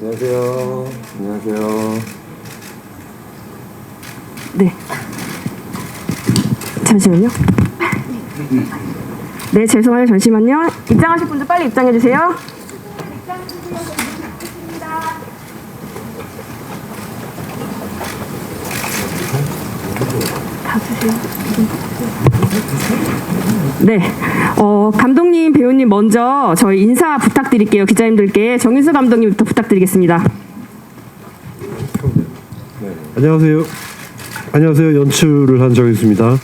안녕하세요. 안녕하세요. 네. 잠시만요. 네, 죄송해요. 잠시만요. 입장하실 분들 빨리 입장해 주세요. 다 주세요. 네, 감독님, 배우님 먼저 저희 인사 부탁드릴게요. 기자님들께 정인수 감독님부터 부탁드리겠습니다. 안녕하세요. 안녕하세요. 연출을 한 정인수입니다.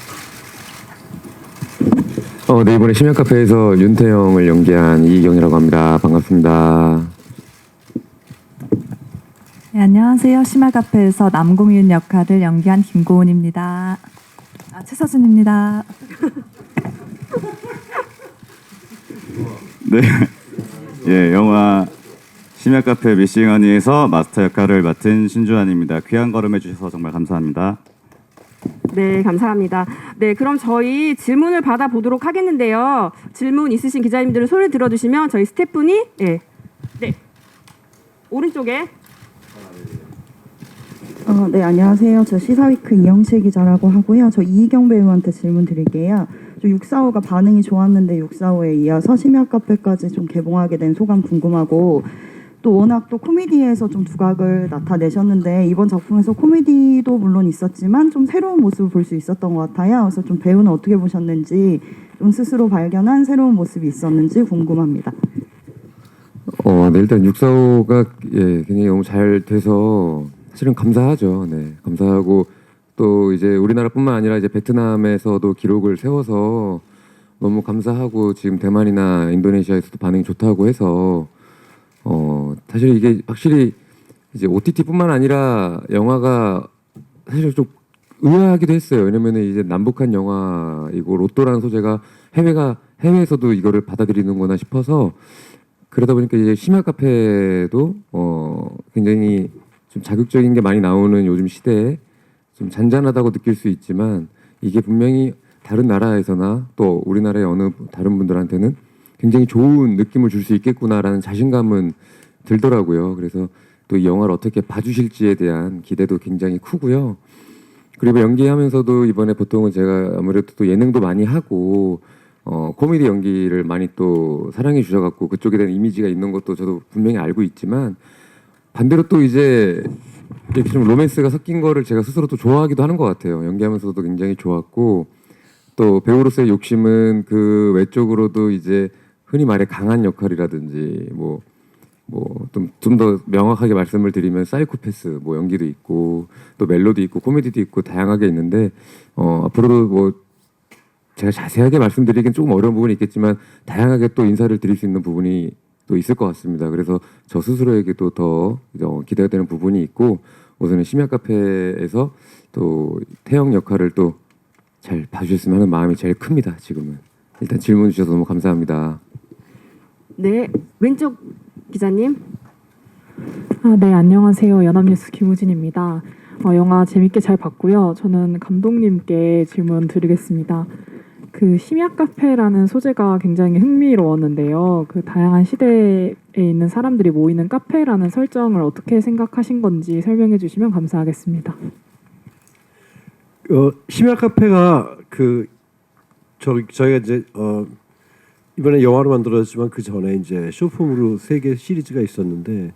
네, 이번에 심야카페에서 윤태영을 연기한 이희경이라고 합니다. 반갑습니다. 네, 안녕하세요. 심야카페에서 남궁윤 역할을 연기한 김고은입니다. 최서준입니다. 네, 예, 영화 심야카페 미싱어니에서 마스터 역할을 맡은 신주환입니다. 귀한 걸음 해주셔서 정말 감사합니다. 네, 감사합니다. 네, 그럼 저희 질문을 받아보도록 하겠는데요. 질문 있으신 기자님들은 소리 들어주시면 저희 스태프분이 네, 오른쪽에 네, 안녕하세요. 저 시사위크 이영실 기자라고 하고요. 저 이희경 배우한테 질문 드릴게요. 저 645가 반응이 좋았는데 645에 이어서 심야카페까지 좀 개봉하게 된 소감 궁금하고, 또 워낙 또 코미디에서 좀 두각을 나타내셨는데 이번 작품에서 코미디도 물론 있었지만 좀 새로운 모습을 볼 수 있었던 것 같아요. 그래서 좀 배우는 어떻게 보셨는지, 좀 스스로 발견한 새로운 모습이 있었는지 궁금합니다. 네, 일단 645가 굉장히 너무 잘 돼서 사실은 감사하죠. 네, 감사하고 또 이제 우리나라뿐만 아니라 이제 베트남에서도 기록을 세워서 너무 감사하고, 지금 대만이나 인도네시아에서도 반응이 좋다고 해서 사실 이게 확실히 이제 OTT뿐만 아니라 영화가 사실 좀 의아하기도 했어요. 왜냐면은 이제 남북한 영화이고 로또라는 소재가 해외에서도 이거를 받아들이는구나 싶어서, 그러다 보니까 이제 심야카페도 굉장히 좀 자극적인 게 많이 나오는 요즘 시대에 좀 잔잔하다고 느낄 수 있지만, 이게 분명히 다른 나라에서나 또 우리나라의 어느 다른 분들한테는 굉장히 좋은 느낌을 줄 수 있겠구나라는 자신감은 들더라고요. 그래서 또 이 영화를 어떻게 봐주실지에 대한 기대도 굉장히 크고요. 그리고 연기하면서도 이번에 보통은 제가 아무래도 또 예능도 많이 하고 코미디 연기를 많이 또 사랑해 주셔갖고 그쪽에 대한 이미지가 있는 것도 저도 분명히 알고 있지만, 반대로 또 이제 이렇게 좀 로맨스가 섞인 거를 제가 스스로 또 좋아하기도 하는 것 같아요. 연기하면서도 굉장히 좋았고, 또 배우로서의 욕심은 그 외적으로도 이제 흔히 말해 강한 역할이라든지 좀 더 명확하게 말씀을 드리면 사이코패스 연기도 있고 또 멜로도 있고 코미디도 있고 다양하게 있는데, 앞으로도 제가 자세하게 말씀드리긴 조금 어려운 부분이 있겠지만 다양하게 또 인사를 드릴 수 있는 부분이 또 있을 것 같습니다. 그래서 저 스스로에게도 더 기대가 되는 부분이 있고, 우선은 심야카페에서 또 태영 역할을 또 잘 봐주셨으면 하는 마음이 제일 큽니다. 지금은. 일단 질문 주셔서 너무 감사합니다. 네, 왼쪽 기자님. 네, 안녕하세요. 연합뉴스 김우진입니다. 영화 재밌게 잘 봤고요. 저는 감독님께 질문 드리겠습니다. 그 심야카페라는 소재가 굉장히 흥미로웠는데요. 그 다양한 시대에 있는 사람들이 모이는 카페라는 설정을 어떻게 생각하신 건지 설명해 주시면 감사하겠습니다. 심야카페가 저희가 이제 이번에 영화로 만들어졌지만 그 전에 이제 쇼폼으로 3개 시리즈가 있었는데,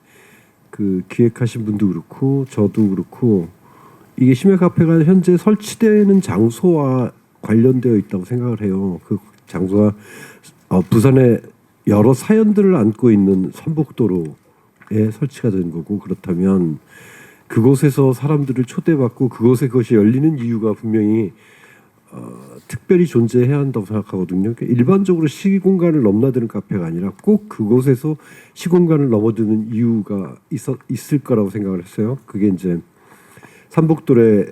그 기획하신 분도 그렇고 저도 그렇고 이게 심야카페가 현재 설치되는 장소와 관련되어 있다고 생각을 해요. 그 장소가 부산의 여러 사연들을 안고 있는 삼복도로에 설치가 된 거고, 그렇다면 그곳에서 사람들을 초대받고 그것이 열리는 이유가 분명히 특별히 존재해야 한다고 생각하거든요. 그러니까 일반적으로 시공간을 넘나드는 카페가 아니라 꼭 그곳에서 시공간을 넘어드는 이유가 있을 거라고 생각을 했어요. 그게 이제 삼복도에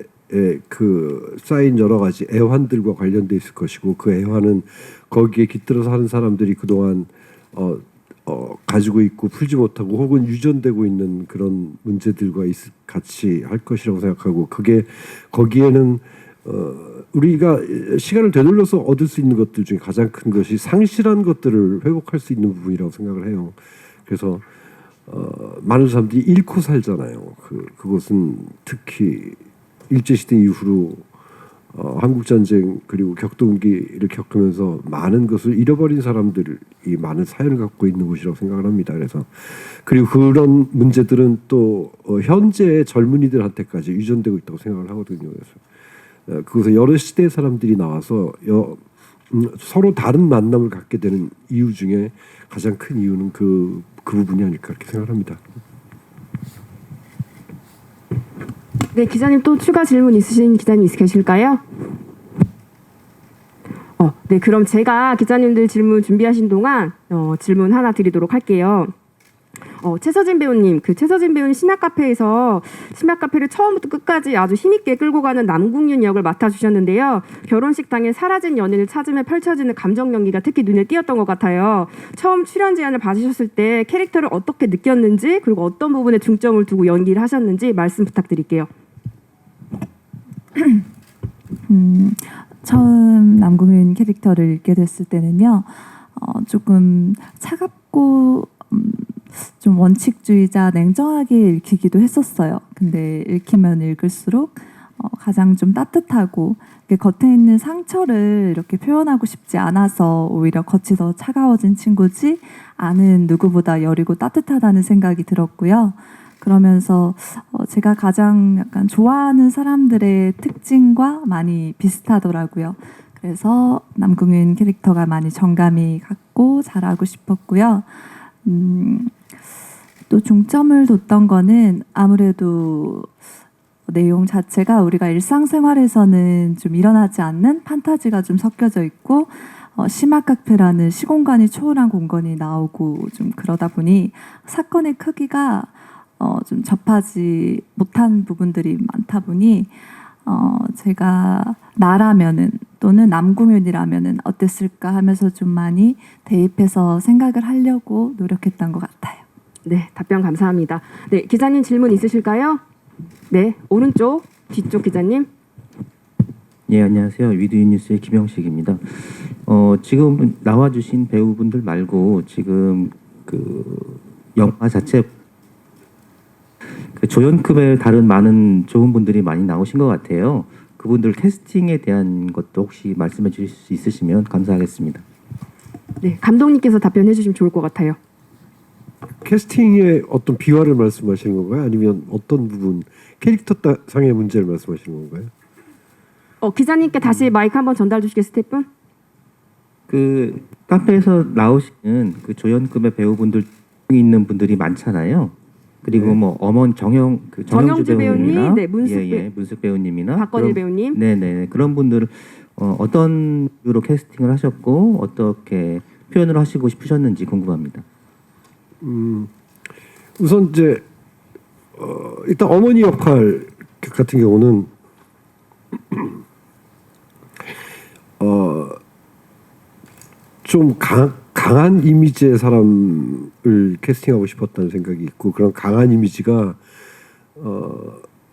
그 쌓인 여러 가지 애환들과 관련돼 있을 것이고, 그 애환은 거기에 깃들어서 하는 사람들이 그동안 가지고 있고 풀지 못하고 혹은 유전되고 있는 그런 문제들과 같이 할 것이라고 생각하고, 그게 거기에는 우리가 시간을 되돌려서 얻을 수 있는 것들 중에 가장 큰 것이 상실한 것들을 회복할 수 있는 부분이라고 생각을 해요. 그래서 많은 사람들이 잃고 살잖아요. 그것은 특히 일제 시대 이후로 한국 전쟁 그리고 격동기를 겪으면서 많은 것을 잃어버린 사람들이 많은 사연을 갖고 있는 곳이라고 생각을 합니다. 그래서 그리고 그런 문제들은 또 현재 젊은이들한테까지 유전되고 있다고 생각을 하거든요. 그래서 그것에 여러 시대의 사람들이 나와서 서로 다른 만남을 갖게 되는 이유 중에 가장 큰 이유는 그 부분이 아닐까 그렇게 생각합니다. 네, 기자님 또 추가 질문 있으신 기자님 계실까요? 네, 그럼 제가 기자님들 질문 준비하신 동안 질문 하나 드리도록 할게요. 최서진 배우님, 최서진 배우님 심야카페에서 심야카페를 처음부터 끝까지 아주 힘있게 끌고 가는 남궁윤 역을 맡아주셨는데요. 결혼식 당일 사라진 연인을 찾으며 펼쳐지는 감정 연기가 특히 눈에 띄었던 것 같아요. 처음 출연 제안을 받으셨을 때 캐릭터를 어떻게 느꼈는지 그리고 어떤 부분에 중점을 두고 연기를 하셨는지 말씀 부탁드릴게요. 처음 남궁윤 캐릭터를 읽게 됐을 때는요, 조금 차갑고 좀 원칙주의자, 냉정하게 읽히기도 했었어요. 근데 읽히면 읽을수록 가장 좀 따뜻하고 겉에 있는 상처를 이렇게 표현하고 싶지 않아서 오히려 겉이 더 차가워진 친구지 안은 누구보다 여리고 따뜻하다는 생각이 들었고요. 그러면서 제가 가장 약간 좋아하는 사람들의 특징과 많이 비슷하더라고요. 그래서 남궁윤 캐릭터가 많이 정감이 갔고 잘하고 싶었고요. 또 중점을 뒀던 거는 아무래도 내용 자체가 우리가 일상생활에서는 좀 일어나지 않는 판타지가 좀 섞여져 있고 심야카페라는 시공간이 초월한 공간이 나오고 좀 그러다 보니 사건의 크기가 좀 접하지 못한 부분들이 많다 보니 제가 나라면은 또는 남궁윤이라면은 어땠을까 하면서 좀 많이 대입해서 생각을 하려고 노력했던 것 같아요. 네, 답변 감사합니다. 네, 기자님 질문 있으실까요? 네, 오른쪽, 뒤쪽 기자님. 예, 안녕하세요. 위드윈 뉴스의 김영식입니다. 지금 나와주신 배우분들 말고 지금 그 영화 자체 그 조연급의 다른 많은 좋은 분들이 많이 나오신 것 같아요. 그분들 캐스팅에 대한 것도 혹시 말씀해 주실 수 있으시면 감사하겠습니다. 네, 감독님께서 답변해 주시면 좋을 것 같아요. 캐스팅의 어떤 비화를 말씀하시는 건가요? 아니면 어떤 부분 캐릭터 상의 문제를 말씀하시는 건가요? 기자님께 다시 마이크 한번 전달 주시겠어요, 스태프? 그 카페에서 나오시는 그 조연급의 배우분들 있는 분들이 많잖아요. 그리고 네. 뭐 정영주 배우님이나 배우님, 네, 문숙 배우님이나 박건일 배우님. 네네 그런 분들 어떤 이유로 캐스팅을 하셨고 어떻게 표현을 하시고 싶으셨는지 궁금합니다. 우선 이제 일단 어머니 역할 같은 경우는 좀 강한 이미지의 사람을 캐스팅하고 싶었다는 생각이 있고 그런 강한 이미지가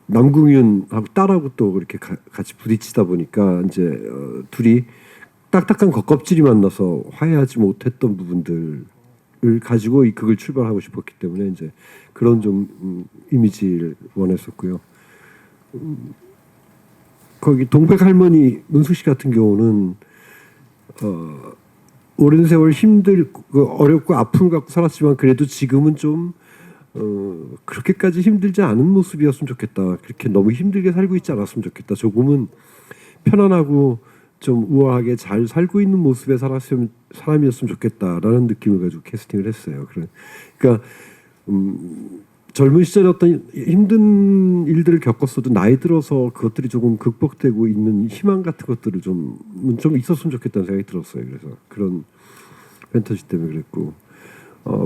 남궁윤하고 딸하고 또 그렇게 같이 부딪히다 보니까 이제 둘이 딱딱한 겉껍질이 만나서 화해하지 못했던 부분들을 가지고 이 극을 출발하고 싶었기 때문에 이제 그런 좀 이미지를 원했었고요. 거기 동백 할머니 문숙 씨 같은 경우는 오랜 세월 힘들고 어렵고 아픔을 갖고 살았지만 그래도 지금은 좀 그렇게까지 힘들지 않은 모습이었으면 좋겠다. 그렇게 너무 힘들게 살고 있지 않았으면 좋겠다. 조금은 편안하고 좀 우아하게 잘 살고 있는 모습의 사람이었으면 좋겠다라는 느낌을 가지고 캐스팅을 했어요. 그러니까 젊은 시절에 어떤 힘든 일들을 겪었어도 나이 들어서 그것들이 조금 극복되고 있는 희망 같은 것들을 좀 있었으면 좋겠다는 생각이 들었어요. 그래서 그런 판타지 때문에 그랬고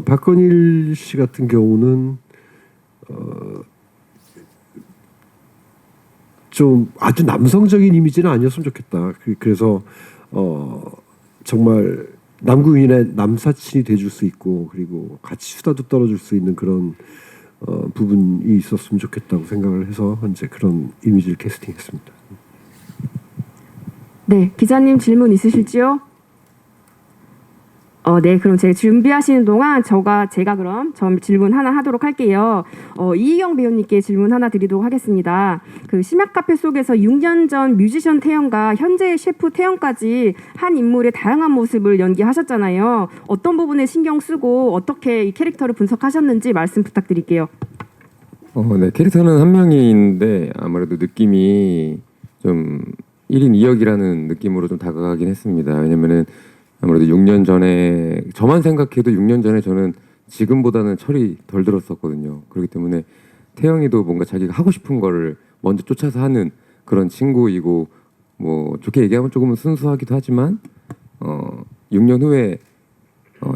박건일 씨 같은 경우는 좀 아주 남성적인 이미지는 아니었으면 좋겠다. 그래서 정말 남궁윤의 남사친이 돼줄 수 있고 그리고 같이 수다도 떨어줄 수 있는 그런 부분이 있었으면 좋겠다고 생각을 해서 이제 그런 이미지를 캐스팅했습니다. 네, 기자님 질문 있으실지요? 네, 그럼 제가 준비하시는 동안 제가 그럼 질문 하나 하도록 할게요. 이희경 배우님께 질문 하나 드리도록 하겠습니다. 그 심야 카페 속에서 6년 전 뮤지션 태연과 현재의 셰프 태연까지 한 인물의 다양한 모습을 연기하셨잖아요. 어떤 부분에 신경 쓰고 어떻게 이 캐릭터를 분석하셨는지 말씀 부탁드릴게요. 네, 캐릭터는 한 명인데 아무래도 느낌이 좀 1인 2역이라는 느낌으로 좀 다가가긴 했습니다. 왜냐면은 아무래도 6년 전에 저만 생각해도 6년 전에 저는 지금보다는 철이 덜 들었었거든요. 그렇기 때문에 태영이도 뭔가 자기가 하고 싶은 거를 먼저 쫓아서 하는 그런 친구이고 뭐 좋게 얘기하면 조금은 순수하기도 하지만 6년 후에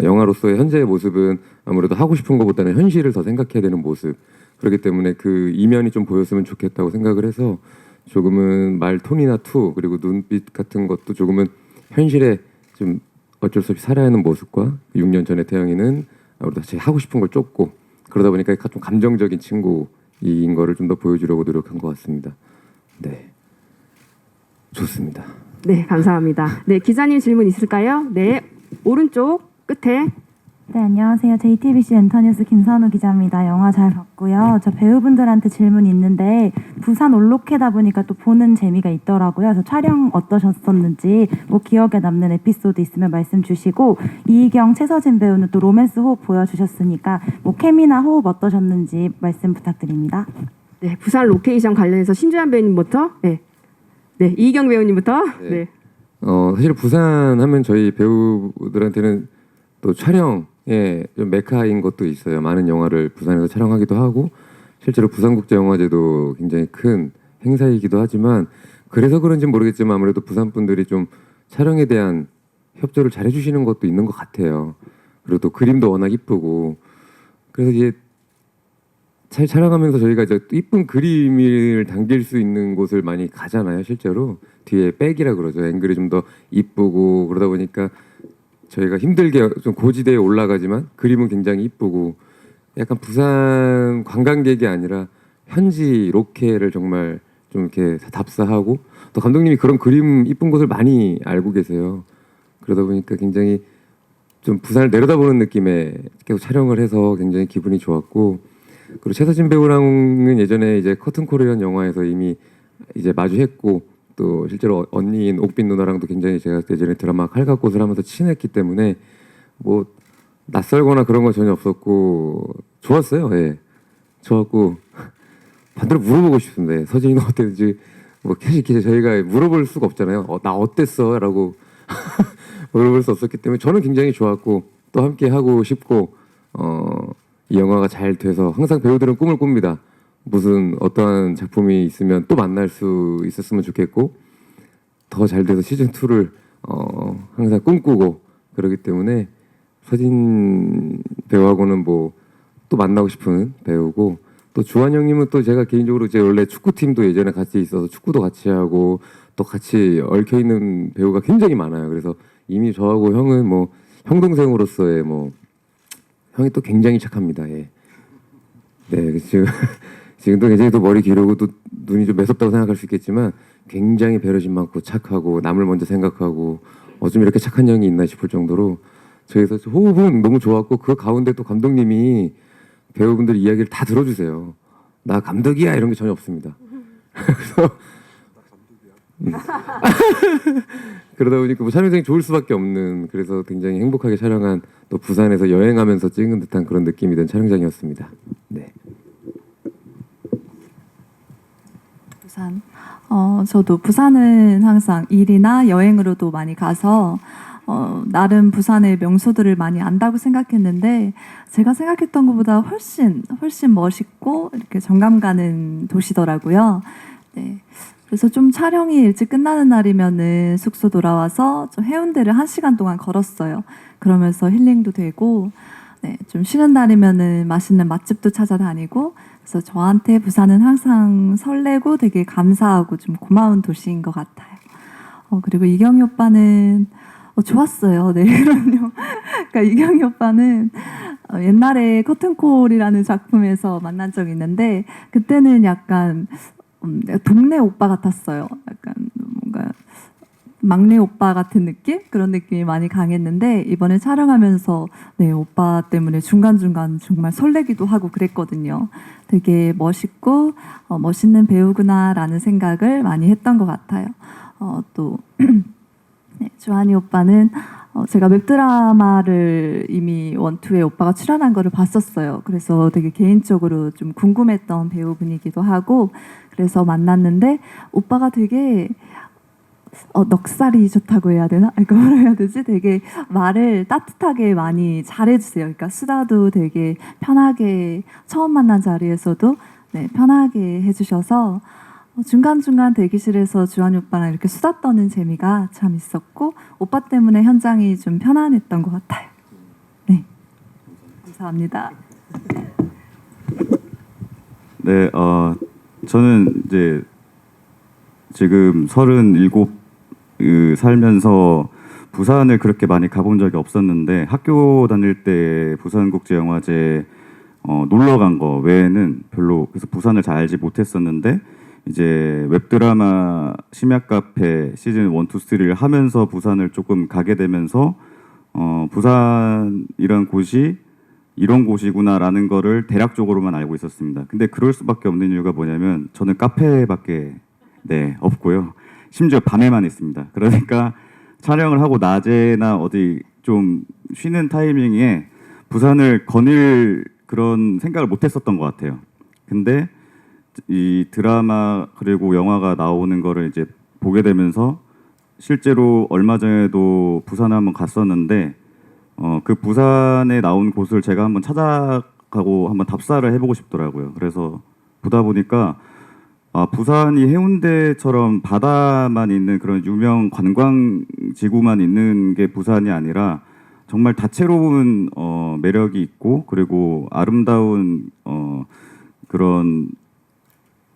영화로서의 현재의 모습은 아무래도 하고 싶은 것보다는 현실을 더 생각해야 되는 모습. 그렇기 때문에 그 이면이 좀 보였으면 좋겠다고 생각을 해서 조금은 말 톤이나 투 그리고 눈빛 같은 것도 조금은 현실에 좀 어쩔 수 없이 살아야 하는 모습과 6년 전의 태영이는 아무래도 자기 하고 싶은 걸 쫓고 그러다 보니까 좀 감정적인 친구인 거를 좀 더 보여주려고 노력한 것 같습니다. 네, 좋습니다. 네, 감사합니다. 네, 기자님 질문 있을까요? 네, 오른쪽 끝에. 네, 안녕하세요. JTBC 엔터뉴스 김선우 기자입니다. 영화 잘 봤고요. 저 배우분들한테 질문이 있는데 부산 올로케다 보니까 또 보는 재미가 있더라고요. 그래서 촬영 어떠셨었는지 뭐 기억에 남는 에피소드 있으면 말씀 주시고 이희경, 최서진 배우는 또 로맨스 호흡 보여주셨으니까 뭐 케미나 호흡 어떠셨는지 말씀 부탁드립니다. 네, 부산 로케이션 관련해서 신주한 배우님부터. 네, 이희경 배우님부터. 네. 사실 부산 하면 저희 배우들한테는 또 촬영에 좀 메카인 것도 있어요. 많은 영화를 부산에서 촬영하기도 하고 실제로 부산국제영화제도 굉장히 큰 행사이기도 하지만 그래서 그런지 모르겠지만 아무래도 부산 분들이 좀 촬영에 대한 협조를 잘 해주시는 것도 있는 것 같아요. 그리고 또 그림도 워낙 이쁘고 그래서 이제 잘 촬영하면서 저희가 이제 이쁜 그림을 당길 수 있는 곳을 많이 가잖아요. 실제로 뒤에 백이라 그러죠. 앵글이 좀 더 이쁘고 그러다 보니까 저희가 힘들게 좀 고지대에 올라가지만 그림은 굉장히 이쁘고 약간 부산 관광객이 아니라 현지 로케를 정말 좀 이렇게 답사하고 또 감독님이 그런 그림 이쁜 곳을 많이 알고 계세요. 그러다 보니까 굉장히 좀 부산을 내려다보는 느낌에 계속 촬영을 해서 굉장히 기분이 좋았고 그리고 최서진 배우랑은 예전에 이제 커튼콜이라는 영화에서 이미 이제 마주했고 또 실제로 언니인 옥빈 누나랑도 굉장히 제가 예전에 드라마 칼각꽃을 하면서 친했기 때문에 뭐 낯설거나 그런 건 전혀 없었고 좋았어요. 예, 좋았고 반대로 물어보고 싶은데 서진이는 어땠는지 뭐 사실 저희가 물어볼 수가 없잖아요. 나 어땠어?라고 물어볼 수 없었기 때문에 저는 굉장히 좋았고 또 함께 하고 싶고 이 영화가 잘 돼서 항상 배우들은 꿈을 꿉니다. 무슨 어떠한 작품이 있으면 또 만날 수 있었으면 좋겠고 더 잘 돼서 시즌 2를 항상 꿈꾸고 그러기 때문에 서진 배우하고는 뭐 또 만나고 싶은 배우고 또 주한 형님은 또 제가 개인적으로 제 원래 축구팀도 예전에 같이 있어서 축구도 같이 하고 또 같이 얽혀 있는 배우가 굉장히 많아요. 그래서 이미 저하고 형은 뭐 형 동생으로서의 뭐 형이 또 굉장히 착합니다. 예. 네, 지금도 굉장히 또 머리 기르고 또 눈이 좀 매섭다고 생각할 수 있겠지만 굉장히 배려심 많고 착하고 남을 먼저 생각하고 어쩜 이렇게 착한 형이 있나 싶을 정도로 저희서 호흡은 너무 좋았고 그 가운데 또 감독님이 배우분들 이야기를 다 들어주세요. 나 감독이야 이런 게 전혀 없습니다. 그래서 그러다 보니까 뭐 촬영장이 좋을 수밖에 없는 그래서 굉장히 행복하게 촬영한 또 부산에서 여행하면서 찍은 듯한 그런 느낌이 든 촬영장이었습니다. 네. 부산. 저도 부산은 항상 일이나 여행으로도 많이 가서 나름 부산의 명소들을 많이 안다고 생각했는데 제가 생각했던 것보다 훨씬 멋있고 이렇게 정감 가는 도시더라고요. 네. 그래서 좀 촬영이 일찍 끝나는 날이면은 숙소 돌아와서 좀 해운대를 1시간 동안 걸었어요. 그러면서 힐링도 되고, 네, 좀 쉬는 날이면은 맛있는 맛집도 찾아다니고, 그래서 저한테 부산은 항상 설레고 되게 감사하고 좀 고마운 도시인 것 같아요. 그리고 이경희 오빠는 좋았어요. 네, 그럼요. 그러니까 이경희 오빠는 옛날에 커튼콜이라는 작품에서 만난 적이 있는데 그때는 약간 동네 오빠 같았어요. 약간 뭔가 막내 오빠 같은 느낌? 그런 느낌이 많이 강했는데 이번에 촬영하면서 네, 오빠 때문에 중간중간 정말 설레기도 하고 그랬거든요. 되게 멋있고 멋있는 배우구나라는 생각을 많이 했던 것 같아요. 또 네, 주한이 오빠는 제가 웹드라마를 이미 원투에 오빠가 출연한 거를 봤었어요. 그래서 되게 개인적으로 좀 궁금했던 배우분이기도 하고 그래서 만났는데 오빠가 되게 넉살이 좋다고 해야 되나? 이거 뭐라 해야 되지? 되게 말을 따뜻하게 많이 잘해주세요. 그러니까 수다도 되게 편하게 처음 만난 자리에서도 네, 편하게 해주셔서 중간중간 대기실에서 주한이 오빠랑 이렇게 수다 떠는 재미가 참 있었고 오빠 때문에 현장이 좀 편안했던 것 같아요. 네, 감사합니다. 네, 저는 이제 지금 37 살면서 부산을 그렇게 많이 가본 적이 없었는데 학교 다닐 때 부산국제영화제 놀러 간 거 외에는 별로 그래서 부산을 잘 알지 못했었는데 이제 웹드라마 심야카페 시즌 1, 2, 3를 하면서 부산을 조금 가게 되면서 부산이란 곳이 이런 곳이구나라는 거를 대략적으로만 알고 있었습니다. 근데 그럴 수밖에 없는 이유가 뭐냐면 저는 카페밖에 네, 없고요. 심지어 밤에만 있습니다. 그러니까 촬영을 하고 낮에나 어디 좀 쉬는 타이밍에 부산을 거닐 그런 생각을 못 했었던 것 같아요. 근데 이 드라마 그리고 영화가 나오는 거를 이제 보게 되면서 실제로 얼마 전에도 부산에 한번 갔었는데 그 부산에 나온 곳을 제가 한번 찾아가고 한번 답사를 해보고 싶더라고요. 그래서 보다 보니까 부산이 해운대처럼 바다만 있는 그런 유명 관광지구만 있는 게 부산이 아니라 정말 다채로운 매력이 있고 그리고 아름다운 그런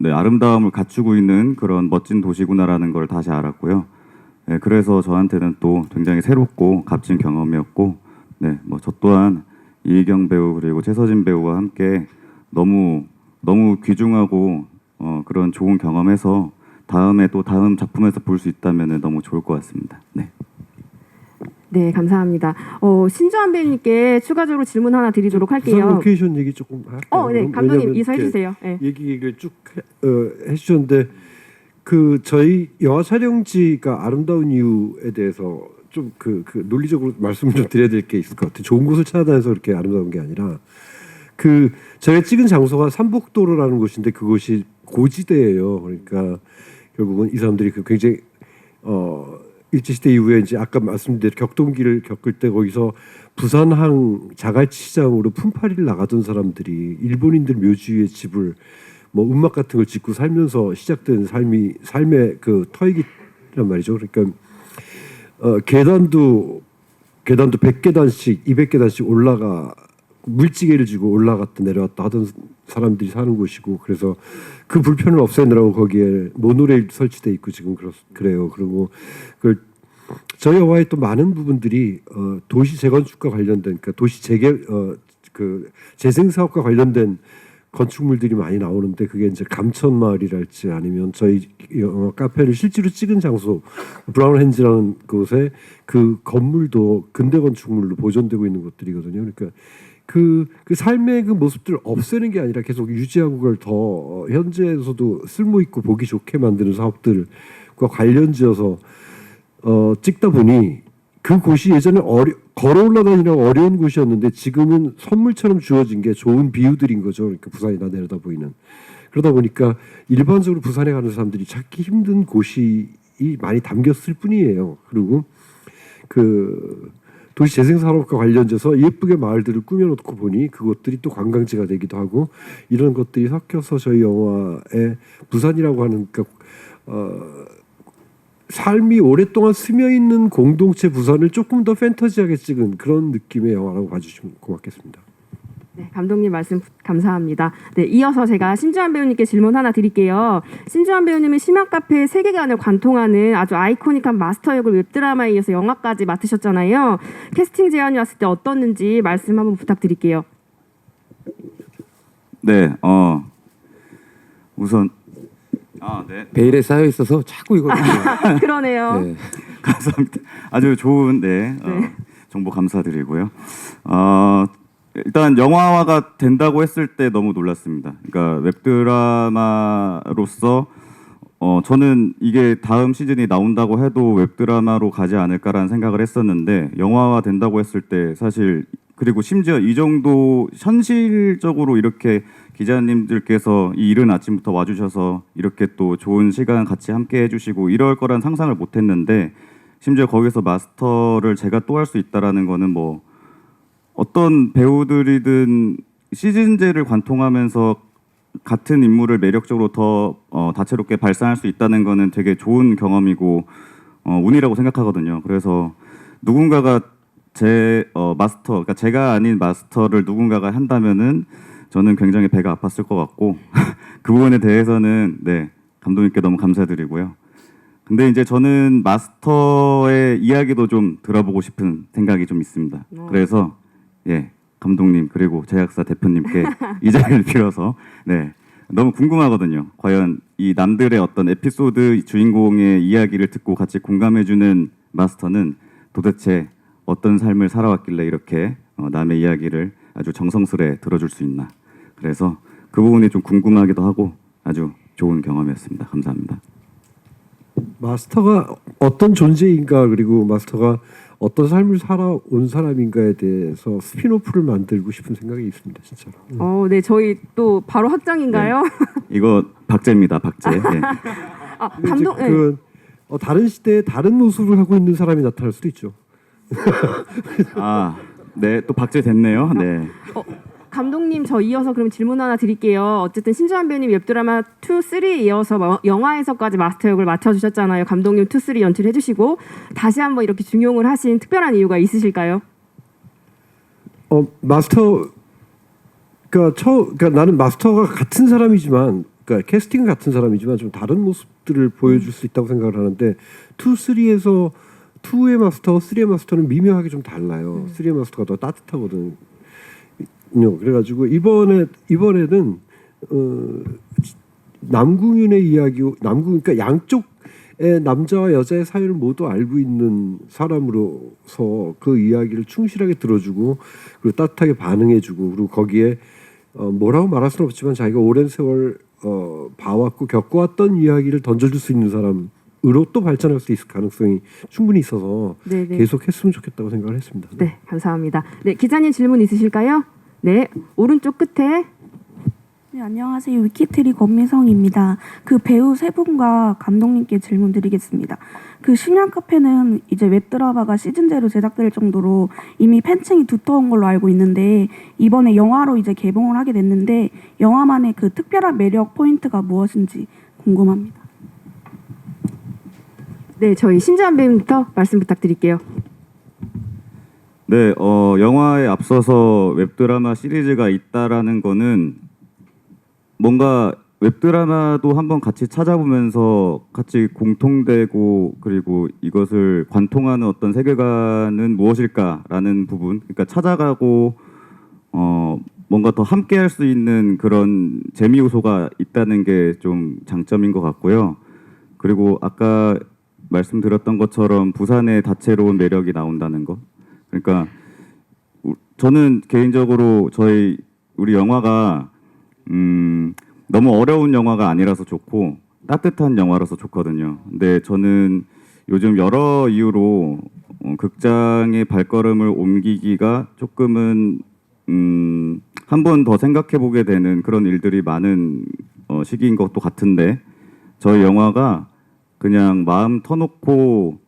네, 아름다움을 갖추고 있는 그런 멋진 도시구나라는 걸 다시 알았고요. 네, 그래서 저한테는 또 굉장히 새롭고 값진 경험이었고, 네, 뭐 저 또한 이희경 배우 그리고 최서진 배우와 함께 너무 귀중하고 그런 좋은 경험해서 다음에 또 다음 작품에서 볼 수 있다면 너무 좋을 것 같습니다. 네. 네, 감사합니다. 신주한 배우님께 추가적으로 질문 하나 드리도록 부산 할게요. 로케이션 얘기 조금 할까요? 네, 그럼? 감독님 왜냐면 이사해 이렇게 주세요. 네. 얘기를 쭉 해주셨는데 그 저희 영화 촬영지가 아름다운 이유에 대해서 좀 그 논리적으로 말씀을 좀 드려야 될 게 있을 것 같아요. 좋은 곳을 찾아다녀서 그렇게 아름다운 게 아니라 그 저희가 찍은 장소가 삼복도로라는 곳인데 그곳이 고지대예요. 그러니까 결국은 이 사람들이 그 굉장히 일제시대 이후에 이제 아까 말씀드린 격동기를 겪을 때 거기서 부산항 자갈치장으로 품팔이를 나가던 사람들이 일본인들 묘지의 집을 뭐 움막 같은 걸 짓고 살면서 시작된 삶의 그 터이기란 말이죠. 그러니까 계단도 100계단씩 200계단씩 올라가 물지개를 지고 올라갔다 내려왔다 하던 사람들이 사는 곳이고 그래서 그 불편을 없애느라고 거기에 모노레일 설치돼 있고 지금 그래요. 그리고 저희 영화의 또 많은 부분들이 도시 재건축과 관련된 그러니까 도시 그 재생 사업과 관련된 건축물들이 많이 나오는데 그게 이제 감천마을이랄지 아니면 저희 영화 카페를 실제로 찍은 장소 브라운 핸즈라는 곳에 그 건물도 근대 건축물로 보존되고 있는 것들이거든요. 그러니까 그 삶의 그 모습들을 없애는 게 아니라 계속 유지하고 그걸 더 현재에서도 쓸모 있고 보기 좋게 만드는 사업들과 관련지어서 찍다 보니 그 곳이 예전에 걸어 올라다니려고 어려운 곳이었는데 지금은 선물처럼 주어진 게 좋은 비유들인 거죠. 그러니까 부산이 다 내려다 보이는. 그러다 보니까 일반적으로 부산에 가는 사람들이 찾기 힘든 곳이 많이 담겼을 뿐이에요. 그리고 그 도시 재생 산업과 관련돼서 예쁘게 마을들을 꾸며놓고 보니 그것들이 또 관광지가 되기도 하고 이런 것들이 섞여서 저희 영화에 부산이라고 하는 삶이 오랫동안 스며 있는 공동체 부산을 조금 더 판타지하게 찍은 그런 느낌의 영화라고 봐주시면 고맙겠습니다. 네, 감독님 말씀 감사합니다. 네, 이어서 제가 신주한 배우님께 질문 하나 드릴게요. 신주한 배우님은 심야카페의 세계관을 관통하는 아주 아이코닉한 마스터 역을 웹드라마에 이어서 영화까지 맡으셨잖아요. 캐스팅 제안이 왔을 때 어떻는지 말씀 한번 부탁드릴게요. 네, 우선 네. 베일에 쌓여 있어서 자꾸 이거 그러네요. 네. 감사합니다. 아주 좋은 정보 감사드리고요. 일단 영화화가 된다고 했을 때 너무 놀랐습니다. 그러니까 웹드라마로서 저는 이게 다음 시즌이 나온다고 해도 웹드라마로 가지 않을까라는 생각을 했었는데 영화화 된다고 했을 때 사실 그리고 심지어 이 정도 현실적으로 이렇게 기자님들께서 이 이른 아침부터 와주셔서 이렇게 또 좋은 시간 같이 함께 해주시고 이럴 거란 상상을 못했는데 심지어 거기서 마스터를 제가 또 할 수 있다라는 거는 뭐 어떤 배우들이든 시즌제를 관통하면서 같은 인물을 매력적으로 더 다채롭게 발산할 수 있다는 거는 되게 좋은 경험이고 운이라고 생각하거든요. 그래서 누군가가 제 마스터, 그러니까 제가 아닌 마스터를 누군가가 한다면은 저는 굉장히 배가 아팠을 것 같고 그 부분에 대해서는 감독님께 너무 감사드리고요. 근데 이제 저는 마스터의 이야기도 좀 들어보고 싶은 생각이 좀 있습니다. 그래서 감독님 그리고 제작사 대표님께 이 자리를 빌어서 너무 궁금하거든요. 과연 이 남들의 어떤 에피소드 주인공의 이야기를 듣고 같이 공감해주는 마스터는 도대체 어떤 삶을 살아왔길래 이렇게 남의 이야기를 아주 정성스레 들어줄 수 있나. 그래서 그 부분이 좀 궁금하기도 하고 아주 좋은 경험이었습니다. 감사합니다. 마스터가 어떤 존재인가 그리고 마스터가 어떤 삶을 살아온 사람인가에 대해서 스피노프를 만들고 싶은 생각이 있습니다. 진짜로. 네, 저희 또 바로 확정인가요? 이거 박제입니다. 박제. 감독. 다른 시대에 다른 모습을 하고 있는 사람이 나타날 수도 있죠. 또 박제됐네요. 네. 감독님 저 이어서 그럼 질문 하나 드릴게요. 어쨌든 신주환 배우님 웹드라마 2, 3에 이어서 영화에서까지 마스터 역을 맡아주셨잖아요. 감독님 2, 3 연출해주시고 다시 한번 이렇게 중용을 하신 특별한 이유가 있으실까요? 그러니까 나는 마스터가 같은 사람이지만, 그러니까 캐스팅은 같은 사람이지만 좀 다른 모습들을 보여줄 수 있다고 생각을 하는데 2, 3에서 2의 마스터와 3의 마스터는 미묘하게 좀 달라요. 3의 마스터가 더 따뜻하거든. 그래가지고 이번에는 남궁윤의 이야기, 그러니까 양쪽의 남자와 여자의 사연을 모두 알고 있는 사람으로서 그 이야기를 충실하게 들어주고 그리고 따뜻하게 반응해주고 그리고 거기에 뭐라고 말할 수는 없지만 자기가 오랜 세월 봐왔고 겪어왔던 이야기를 던져줄 수 있는 사람으로 또 발전할 수 있을 가능성이 충분히 있어서 계속 했으면 좋겠다고 생각을 했습니다. 네, 감사합니다. 네, 기자님 질문 있으실까요? 네, 오른쪽 끝에. 네, 안녕하세요. 위키트리 권미성입니다. 그 배우 세 분과 감독님께 질문 드리겠습니다. 그 심야 카페는 이제 웹드라마가 시즌제로 제작될 정도로 이미 팬층이 두터운 걸로 알고 있는데 이번에 영화로 이제 개봉을 하게 됐는데 영화만의 그 특별한 매력 포인트가 무엇인지 궁금합니다. 네, 저희 신주환 배우님부터 말씀 부탁드릴게요. 네, 영화에 앞서서 웹드라마 시리즈가 있다라는 거는 뭔가 웹드라마도 한번 같이 찾아보면서 같이 공통되고 그리고 이것을 관통하는 어떤 세계관은 무엇일까라는 부분, 그러니까 찾아가고 뭔가 더 함께할 수 있는 그런 재미 요소가 있다는 게 좀 장점인 것 같고요. 그리고 아까 말씀드렸던 것처럼 부산의 다채로운 매력이 나온다는 것. 그러니까 저는 개인적으로 우리 영화가 너무 어려운 영화가 아니라서 좋고 따뜻한 영화라서 좋거든요. 근데 저는 요즘 여러 이유로 극장의 발걸음을 옮기기가 조금은 한 번 더 생각해 보게 되는 그런 일들이 많은 시기인 것도 같은데 저희 영화가 그냥 마음 터놓고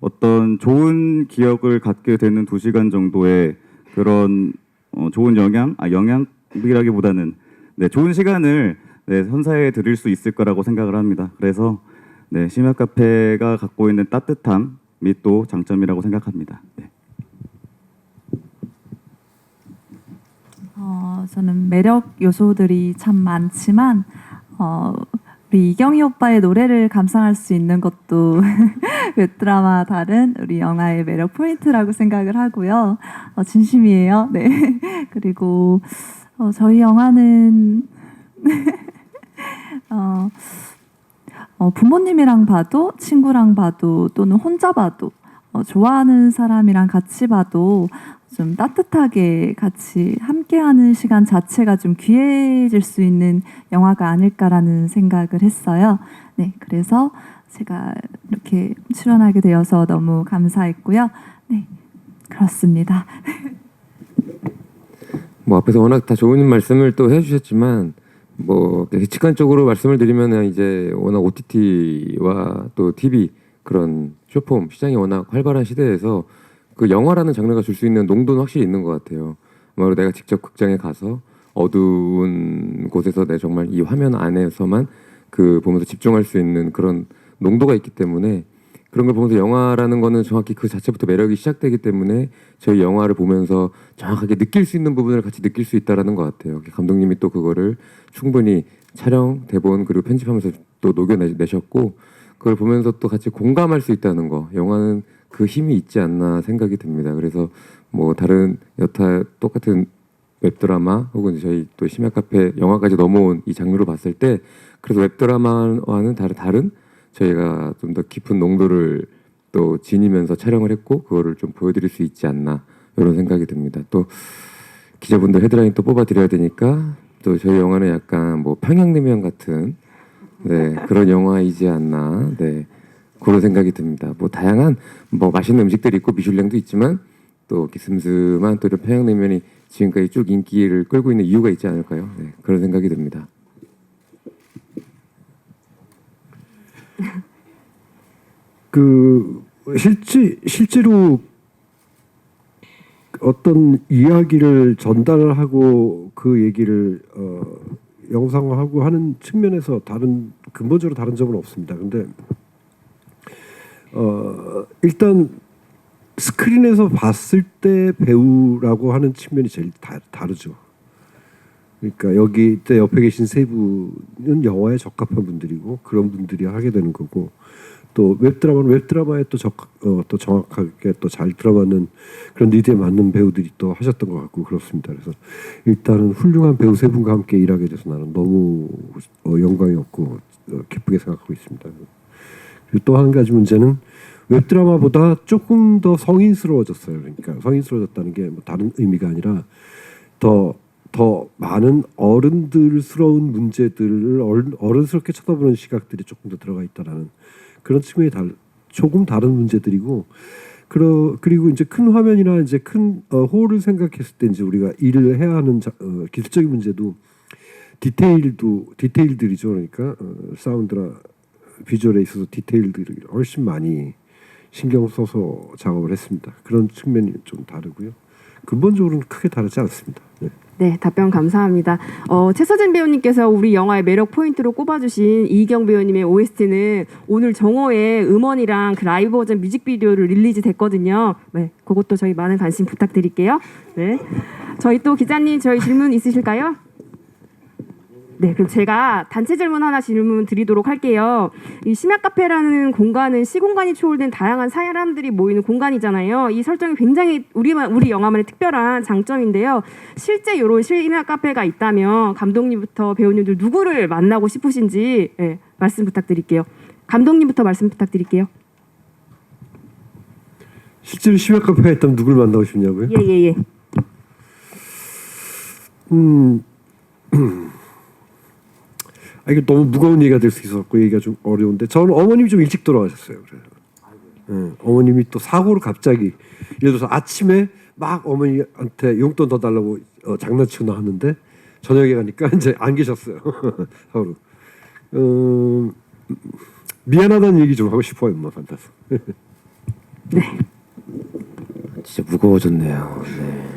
어떤 좋은 기억을 갖게 되는 2시간 정도의 그런 좋은 영향이라기보다는 좋은 시간을 선사해 드릴 수 있을 거라고 생각을 합니다. 그래서 심야 카페가 갖고 있는 따뜻함 및 또 장점이라고 생각합니다. 저는 매력 요소들이 참 많지만 우리 이경희 오빠의 노래를 감상할 수 있는 것도 웹드라마 다른 우리 영화의 매력 포인트라고 생각을 하고요. 진심이에요. 네. 그리고 저희 영화는 부모님이랑 봐도 친구랑 봐도 또는 혼자 봐도 좋아하는 사람이랑 같이 봐도 좀 따뜻하게 같이 함께하는 시간 자체가 좀 귀해질 수 있는 영화가 아닐까라는 생각을 했어요. 네, 그래서 제가 이렇게 출연하게 되어서 너무 감사했고요. 네, 그렇습니다. 뭐 앞에서 워낙 다 좋은 말씀을 또 해주셨지만 뭐 직관적으로 말씀을 드리면 이제 워낙 OTT와 또 TV 그런 쇼폼 시장이 워낙 활발한 시대에서 그 영화라는 장르가 줄 수 있는 농도는 확실히 있는 것 같아요. 아마도 내가 직접 극장에 가서 어두운 곳에서 내 정말 이 화면 안에서만 그 보면서 집중할 수 있는 그런 농도가 있기 때문에 그런 걸 보면서 영화라는 거는 정확히 그 자체부터 매력이 시작되기 때문에 저희 영화를 보면서 정확하게 느낄 수 있는 부분을 같이 느낄 수 있다라는 것 같아요. 감독님이 또 그거를 충분히 촬영, 대본 그리고 편집하면서 또 녹여내셨고 그걸 보면서 또 같이 공감할 수 있다는 거 영화는 그 힘이 있지 않나 생각이 듭니다. 그래서 뭐 다른 여타 똑같은 웹드라마 혹은 저희 또 심야카페 영화까지 넘어온 이 장르로 봤을 때 그래서 웹드라마와는 다른 저희가 좀 더 깊은 농도를 또 지니면서 촬영을 했고 그거를 좀 보여드릴 수 있지 않나 이런 생각이 듭니다. 또 기자분들 헤드라인 또 뽑아드려야 되니까 또 저희 영화는 약간 뭐 평양냉면 같은 네, 그런 영화이지 않나 네, 그런 생각이 듭니다. 뭐 다양한 뭐 맛있는 음식들이 있고 미슐랭도 있지만 또 이렇게 슴슴한 또 이런 평양냉면이 지금까지 쭉 인기를 끌고 있는 이유가 있지 않을까요? 네, 그런 생각이 듭니다. 그 실제로 어떤 이야기를 전달을 하고 그 얘기를 영상화하고 하는 측면에서 근본적으로 다른 점은 없습니다. 근데 일단 스크린에서 봤을 때 배우라고 하는 측면이 제일 다르죠. 그러니까 여기 때 옆에 계신 세 분은 영화에 적합한 분들이고 그런 분들이 하게 되는 거고 또 웹드라마는 웹드라마에 또 정확하게 또 잘 들어맞는 그런 니드에 맞는 배우들이 또 하셨던 것 같고 그렇습니다. 그래서 일단은 훌륭한 배우 세 분과 함께 일하게 돼서 나는 너무 영광이었고 기쁘게 생각하고 있습니다. 그리고 또 한 가지 문제는 웹드라마보다 조금 더 성인스러워졌어요. 그러니까 성인스러워졌다는 게 뭐 다른 의미가 아니라 더 많은 어른들스러운 문제들을 어른스럽게 쳐다보는 시각들이 조금 더 들어가 있다라는 그런 측면이 조금 다른 문제들이고 그리고 이제 큰 화면이나 이제 큰 홀을 생각했을 때 이제 우리가 일을 해야 하는 기술적인 문제도 디테일들이죠. 그러니까 사운드나 비주얼에 있어서 디테일들이 훨씬 많이 신경 써서 작업을 했습니다. 그런 측면이 좀 다르고요. 근본적으로는 크게 다르지 않습니다. 네. 네, 답변 감사합니다. 최서진 배우님께서 우리 영화의 매력 포인트로 꼽아주신 이희경 배우님의 OST는 오늘 정오에 음원이랑 그 라이브 버전 뮤직비디오를 릴리즈 됐거든요. 네, 그것도 저희 많은 관심 부탁드릴게요. 네, 저희 또 기자님 저희 질문 있으실까요? 네, 그럼 제가 단체 질문 드리도록 할게요. 이 심야카페라는 공간은 시공간이 초월된 다양한 사람들이 모이는 공간이잖아요. 이 설정이 굉장히 우리 영화만의 특별한 장점인데요. 실제 이런 심야카페가 있다면 감독님부터 배우님들 누구를 만나고 싶으신지 네, 말씀 부탁드릴게요. 감독님부터 말씀 부탁드릴게요. 실제로 심야카페가 있다면 누굴 만나고 싶냐고요? 예. 이게 너무 무거운 얘기가 될 수 있었고 얘기가 좀 어려운데 저는 어머님이 좀 일찍 돌아가셨어요. 그래서 어머님이 또 사고로 갑자기 예를 들어서 아침에 막 어머니한테 용돈 더 달라고 장난치고 나왔는데 저녁에 가니까 이제 안 계셨어요. 사고로. 미안하다는 얘기 좀 하고 싶어요. 엄마 만나서. 네. 진짜 무거워졌네요. 네.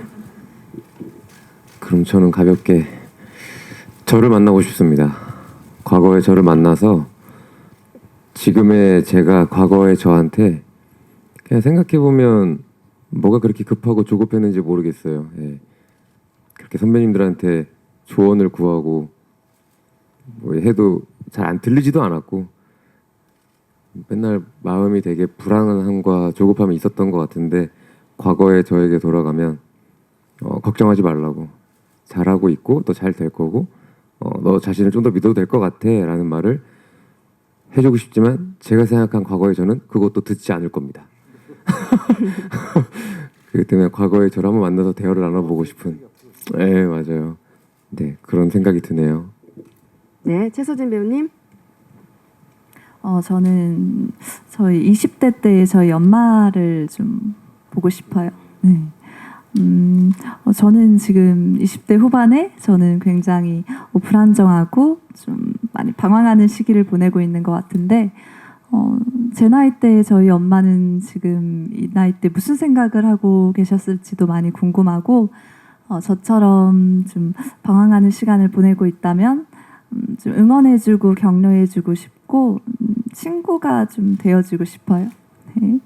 그럼 저는 가볍게 저를 만나고 싶습니다. 과거의 저를 만나서 지금의 제가 과거의 저한테 그냥 생각해보면 뭐가 그렇게 급하고 조급했는지 모르겠어요. 예. 그렇게 선배님들한테 조언을 구하고 뭐 해도 잘 안 들리지도 않았고 맨날 마음이 되게 불안함과 조급함이 있었던 것 같은데 과거의 저에게 돌아가면 걱정하지 말라고 잘하고 있고 또 잘 될 거고 너 자신을 좀 더 믿어도 될 것 같아 라는 말을 해주고 싶지만 제가 생각한 과거의 저는 그것도 듣지 않을 겁니다. 그렇기 때문에 과거의 저를 한번 만나서 대화를 나눠보고 싶은. 네, 맞아요. 네, 그런 생각이 드네요. 네, 최서진 배우님. 저는 저희 20대 때 저희 엄마를 좀 보고 싶어요. 네. 저는 지금 20대 후반에 저는 굉장히 불안정하고 좀 많이 방황하는 시기를 보내고 있는 것 같은데 제 나이 때 저희 엄마는 지금 이 나이 때 무슨 생각을 하고 계셨을지도 많이 궁금하고 저처럼 좀 방황하는 시간을 보내고 있다면 좀 응원해주고 격려해주고 싶고 친구가 좀 되어주고 싶어요. 네.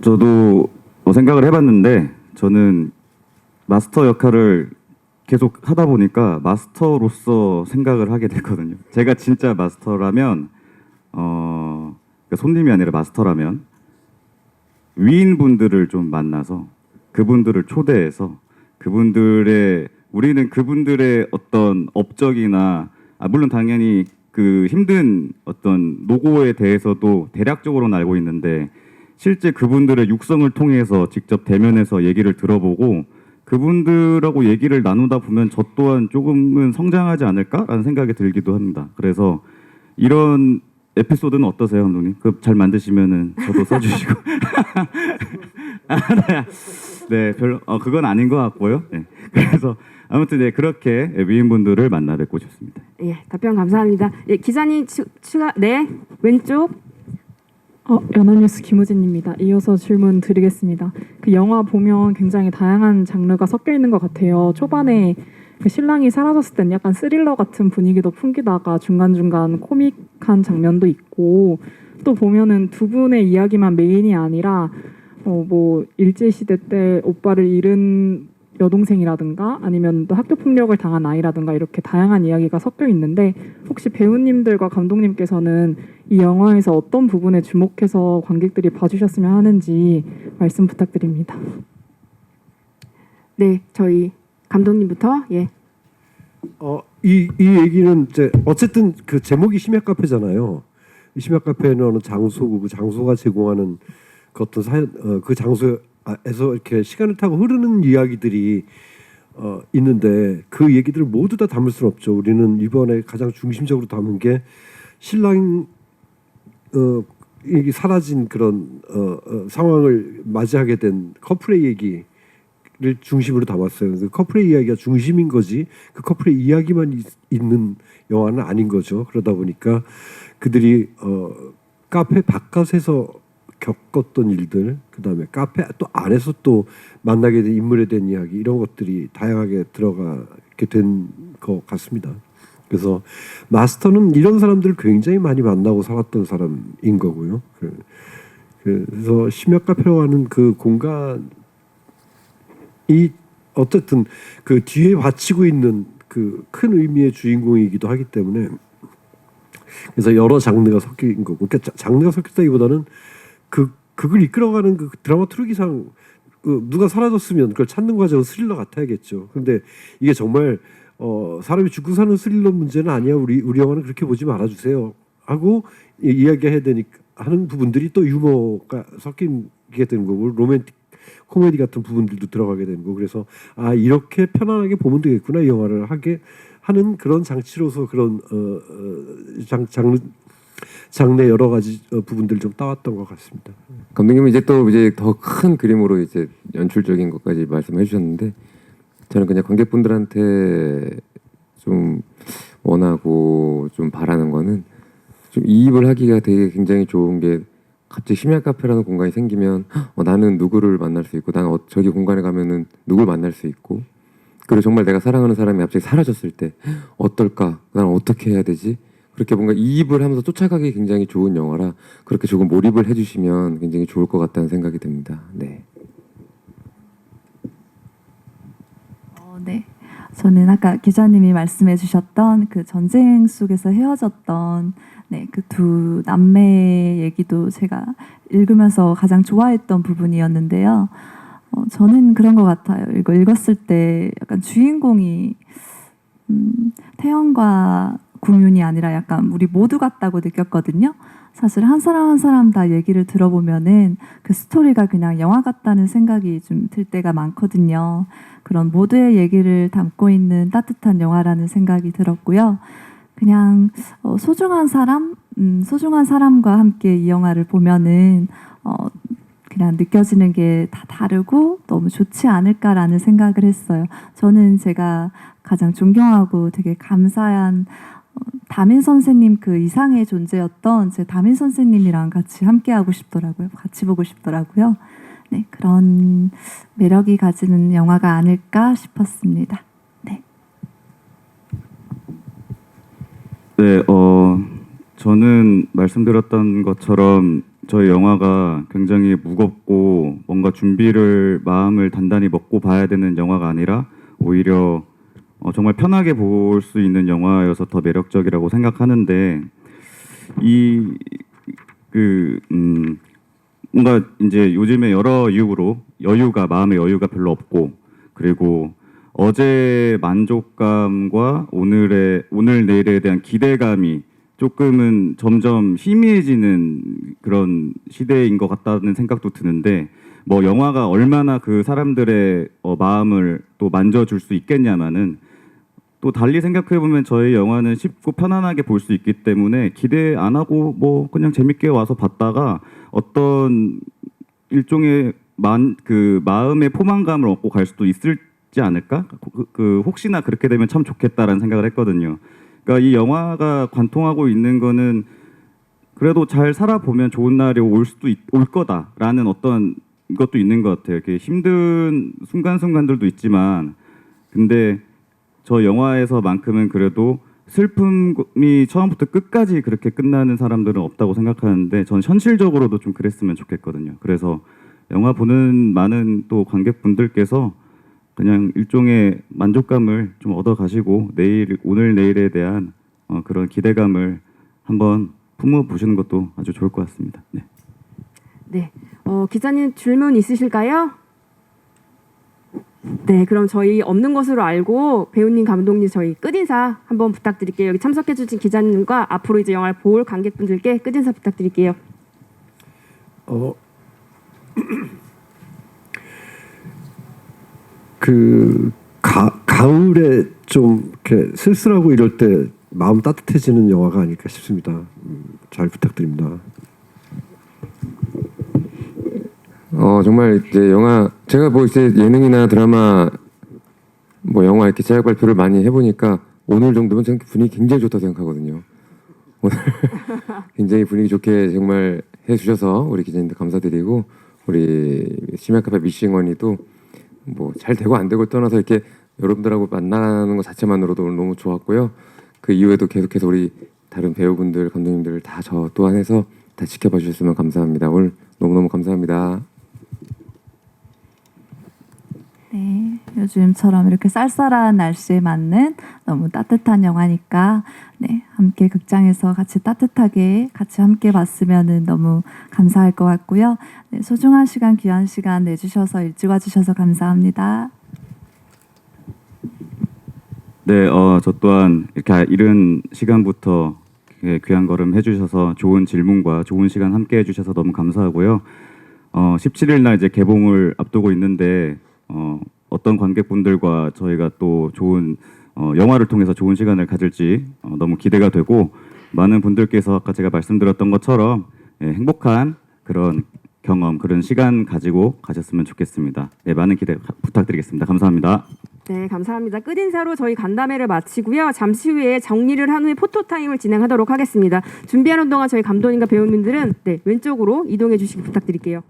저도 생각을 해봤는데 저는 마스터 역할을 계속 하다 보니까 마스터로서 생각을 하게 됐거든요. 제가 진짜 마스터라면 그러니까 손님이 아니라 마스터라면 위인분들을 좀 만나서 그분들을 초대해서 우리는 그분들의 어떤 업적이나 물론 당연히 그 힘든 어떤 노고에 대해서도 대략적으로는 알고 있는데 실제 그분들의 육성을 통해서 직접 대면해서 얘기를 들어보고 그분들하고 얘기를 나누다 보면 저 또한 조금은 성장하지 않을까라는 생각이 들기도 합니다. 그래서 이런 에피소드는 어떠세요, 감독님? 잘 만드시면은 저도 써주시고. 네, 별로 그건 아닌 것 같고요. 네. 그래서 아무튼 네, 그렇게 위인분들을 만나 뵙고 싶습니다. 예, 답변 감사합니다. 예, 기자님 추가. 네, 왼쪽. 연합뉴스 김우진입니다. 이어서 질문 드리겠습니다. 그 영화 보면 굉장히 다양한 장르가 섞여 있는 것 같아요. 초반에 그 신랑이 사라졌을 땐 약간 스릴러 같은 분위기도 풍기다가 중간중간 코믹한 장면도 있고 또 보면은 두 분의 이야기만 메인이 아니라 뭐 일제시대 때 오빠를 잃은 여동생이라든가 아니면 또 학교 폭력을 당한 아이라든가 이렇게 다양한 이야기가 섞여 있는데 혹시 배우님들과 감독님께서는 이 영화에서 어떤 부분에 주목해서 관객들이 봐주셨으면 하는지 말씀 부탁드립니다. 네, 저희 감독님부터. 예. 이 얘기는 이제 어쨌든 그 제목이 심야 카페잖아요. 이 심야 카페는 어느 장소고 그 장소가 제공하는 그 어떤 사연 그 장소에서 이렇게 시간을 타고 흐르는 이야기들이 있는데 그 얘기들을 모두 다 담을 수는 없죠. 우리는 이번에 가장 중심적으로 담은 게 신랑 이게 사라진 그런 상황을 맞이하게 된 커플의 얘기를 중심으로 담았어요. 그 커플의 이야기가 중심인 거지 그 커플의 이야기만 있는 영화는 아닌 거죠. 그러다 보니까 그들이 카페 바깥에서 겪었던 일들, 그다음에 카페 또 안에서 또 만나게 된 인물에 대한 이야기 이런 것들이 다양하게 들어가게 된 것 같습니다. 그래서 마스터는 이런 사람들을 굉장히 많이 만나고 살았던 사람인 거고요. 그래서 심야 카페라고 하는 그 공간이 어쨌든 그 뒤에 바치고 있는 그 큰 의미의 주인공이기도 하기 때문에 그래서 여러 장르가 섞인 거고, 그러니까 장르가 섞였다기보다는 그걸 이끌어가는 그 드라마 트루기상 누가 사라졌으면 그걸 찾는 과정은 스릴러 같아야겠죠. 근데 이게 정말 사람이 죽고 사는 스릴러 문제는 아니야. 우리 영화는 그렇게 보지 말아주세요 하고 이야기해야 되니까 하는 부분들이 또 유머가 섞이게 되는 거고 로맨틱 코미디 같은 부분들도 들어가게 되는 거고 그래서 이렇게 편안하게 보면 되겠구나 이 영화를 하게 하는 그런 장치로서 그런 장르 여러 가지 부분들 좀 따왔던 것 같습니다. 감독님은 이제 더 큰 그림으로 이제 연출적인 것까지 말씀해 주셨는데 저는 그냥 관객분들한테 좀 원하고 좀 바라는 거는 좀 이입을 하기가 되게 굉장히 좋은 게 갑자기 심야 카페라는 공간이 생기면 나는 누구를 만날 수 있고 나는 저기 공간에 가면은 누굴 만날 수 있고 그리고 정말 내가 사랑하는 사람이 갑자기 사라졌을 때 어떨까? 나는 어떻게 해야 되지? 그렇게 뭔가 이입을 하면서 쫓아가기 굉장히 좋은 영화라 그렇게 조금 몰입을 해주시면 굉장히 좋을 것 같다는 생각이 듭니다. 네. 네. 저는 아까 기자님이 말씀해주셨던 그 전쟁 속에서 헤어졌던 그 두 남매 얘기도 제가 읽으면서 가장 좋아했던 부분이었는데요. 저는 그런 것 같아요. 이거 읽었을 때 약간 주인공이 태연과 국윤이 아니라 약간 우리 모두 같다고 느꼈거든요. 사실 한 사람 한 사람 다 얘기를 들어보면은 그 스토리가 그냥 영화 같다는 생각이 좀 들 때가 많거든요. 그런 모두의 얘기를 담고 있는 따뜻한 영화라는 생각이 들었고요. 그냥 소중한 사람과 함께 이 영화를 보면은 그냥 느껴지는 게 다 다르고 너무 좋지 않을까라는 생각을 했어요. 저는 제가 가장 존경하고 되게 감사한 다민 선생님 그 이상의 존재였던 제 다민 선생님이랑 같이 함께하고 싶더라고요. 같이 보고 싶더라고요. 네, 그런 매력이 가지는 영화가 아닐까 싶었습니다. 네. 네, 저는 말씀드렸던 것처럼 저희 영화가 굉장히 무겁고 뭔가 마음을 단단히 먹고 봐야 되는 영화가 아니라 오히려 정말 편하게 볼 수 있는 영화여서 더 매력적이라고 생각하는데 뭔가 이제 요즘에 여러 이유로 마음의 여유가 별로 없고 그리고 어제 만족감과 오늘 내일에 대한 기대감이 조금은 점점 희미해지는 그런 시대인 것 같다는 생각도 드는데 뭐 영화가 얼마나 그 사람들의 마음을 또 만져줄 수 있겠냐마는 또 달리 생각해 보면 저희 영화는 쉽고 편안하게 볼 수 있기 때문에 기대 안 하고 뭐 그냥 재밌게 와서 봤다가 어떤 일종의 그 마음의 포만감을 얻고 갈 수도 있을지 않을까? 혹시나 그렇게 되면 참 좋겠다라는 생각을 했거든요. 그러니까 이 영화가 관통하고 있는 거는 그래도 잘 살아보면 좋은 날이 올 거다라는 어떤 것도 있는 것 같아요. 이렇게 힘든 순간순간들도 있지만 근데 저 영화에서만큼은 그래도 슬픔이 처음부터 끝까지 그렇게 끝나는 사람들은 없다고 생각하는데 전 현실적으로도 좀 그랬으면 좋겠거든요. 그래서 영화 보는 많은 또 관객분들께서 그냥 일종의 만족감을 좀 얻어가시고 오늘 내일에 대한 그런 기대감을 한번 품어보시는 것도 아주 좋을 것 같습니다. 네. 네. 기자님 질문 있으실까요? 네, 그럼 저희 없는 것으로 알고 배우님, 감독님 저희 끝인사 한번 부탁드릴게요. 여기 참석해주신 기자님과 앞으로 이제 영화를 볼 관객분들께 끝인사 부탁드릴게요. 가을에 좀 이렇게 쓸쓸하고 이럴 때 마음 따뜻해지는 영화가 아닐까 싶습니다. 잘 부탁드립니다. 정말 이제 영화 제가 뭐 이제 예능이나 드라마 뭐 영화 이렇게 제작 발표를 많이 해보니까 오늘 정도면 저는 분위기 굉장히 좋다고 생각하거든요. 오늘 굉장히 분위기 좋게 정말 해주셔서 우리 기자님들 감사드리고 우리 심야카페 미싱원이도 뭐 잘 되고 안 되고 떠나서 이렇게 여러분들하고 만나는 것 자체만으로도 오늘 너무 좋았고요. 그 이후에도 계속해서 우리 다른 배우분들, 감독님들 다 저 또한 해서 다 지켜봐 주셨으면 감사합니다. 오늘 너무너무 감사합니다. 네, 요즘처럼 이렇게 쌀쌀한 날씨에 맞는 너무 따뜻한 영화니까 네, 함께 극장에서 같이 따뜻하게 같이 함께 봤으면은 너무 감사할 것 같고요. 네, 소중한 시간, 귀한 시간 내주셔서 일찍 와주셔서 감사합니다. 네, 저 또한 이렇게 이른 시간부터 귀한 걸음 해주셔서 좋은 질문과 좋은 시간 함께 해주셔서 너무 감사하고요. 17일 날 이제 개봉을 앞두고 있는데 어떤 관객분들과 저희가 또 좋은 영화를 통해서 좋은 시간을 가질지 너무 기대가 되고 많은 분들께서 아까 제가 말씀드렸던 것처럼 행복한 그런 경험, 그런 시간 가지고 가셨으면 좋겠습니다. 네, 많은 기대 부탁드리겠습니다. 감사합니다. 네, 감사합니다. 끝인사로 저희 간담회를 마치고요. 잠시 후에 정리를 한 후에 포토타임을 진행하도록 하겠습니다. 준비하는 동안 저희 감독님과 배우님들은 네, 왼쪽으로 이동해 주시기 부탁드릴게요.